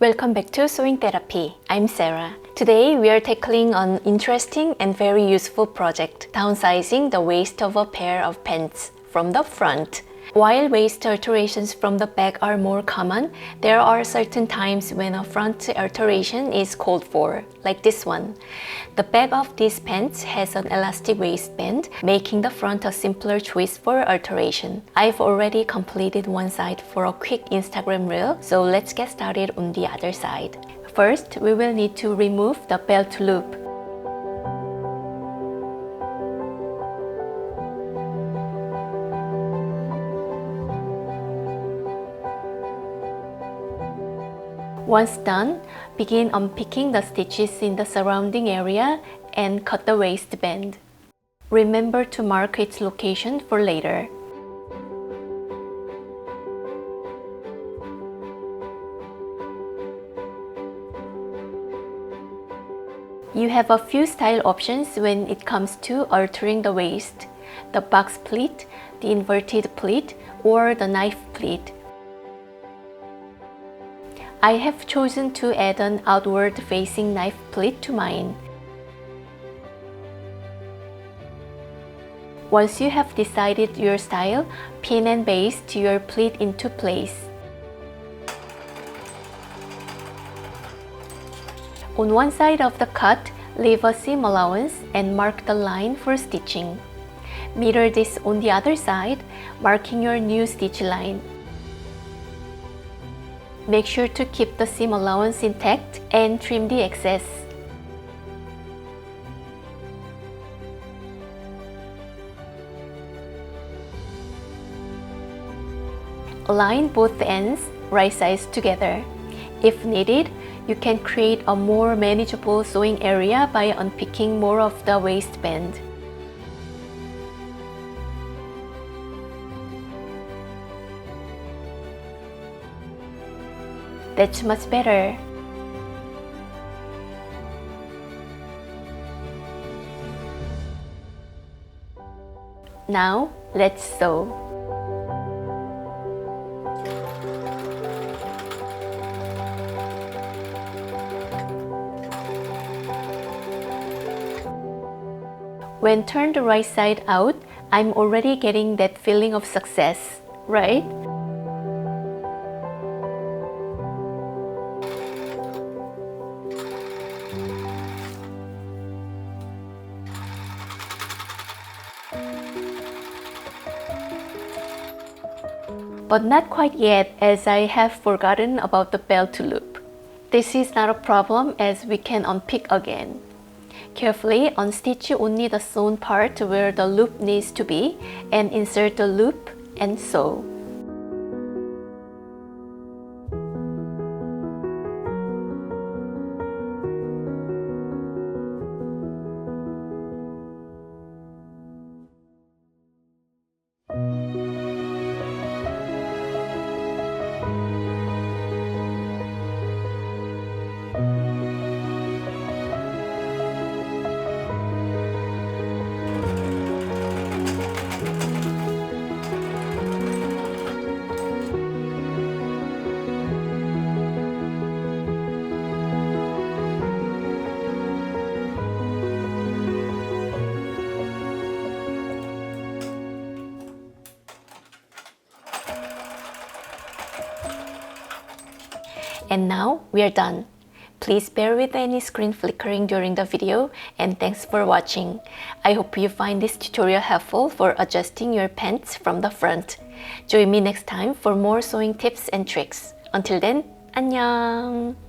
Welcome back to Sewing Therapy. I'm Sarah. Today we are tackling an interesting and very useful project, downsizing the waist of a pair of pants from the front. While waist alterations from the back are more common, there are certain times when a front alteration is called for, like this one. The back of these pants has an elastic waistband, making the front a simpler choice for alteration. I've already completed one side for a quick Instagram reel, so let's get started on the other side. First, we will need to remove the belt loop. Once done, begin unpicking the stitches in the surrounding area and cut the waistband. Remember to mark its location for later. You have a few style options when it comes to altering the waist: the box pleat, the inverted pleat, or the knife pleat. I have chosen to add an outward-facing knife pleat to mine. Once you have decided your style, pin and baste your pleat into place. On one side of the cut, leave a seam allowance and mark the line for stitching. Mirror this on the other side, marking your new stitch line. Make sure to keep the seam allowance intact and trim the excess. Align both ends right sides together. If needed, you can create a more manageable sewing area by unpicking more of the waistband. That's much better. Now, let's sew. When turned the right side out, I'm already getting that feeling of success, right? But not quite yet, as I have forgotten about the belt loop. This is not a problem, as we can unpick again. Carefully unstitch only the sewn part where the loop needs to be and insert the loop and sew. And now we are done. Please bear with any screen flickering during the video, and thanks for watching. I hope you find this tutorial helpful for adjusting your pants from the front. Join me next time for more sewing tips and tricks. Until then, 안녕!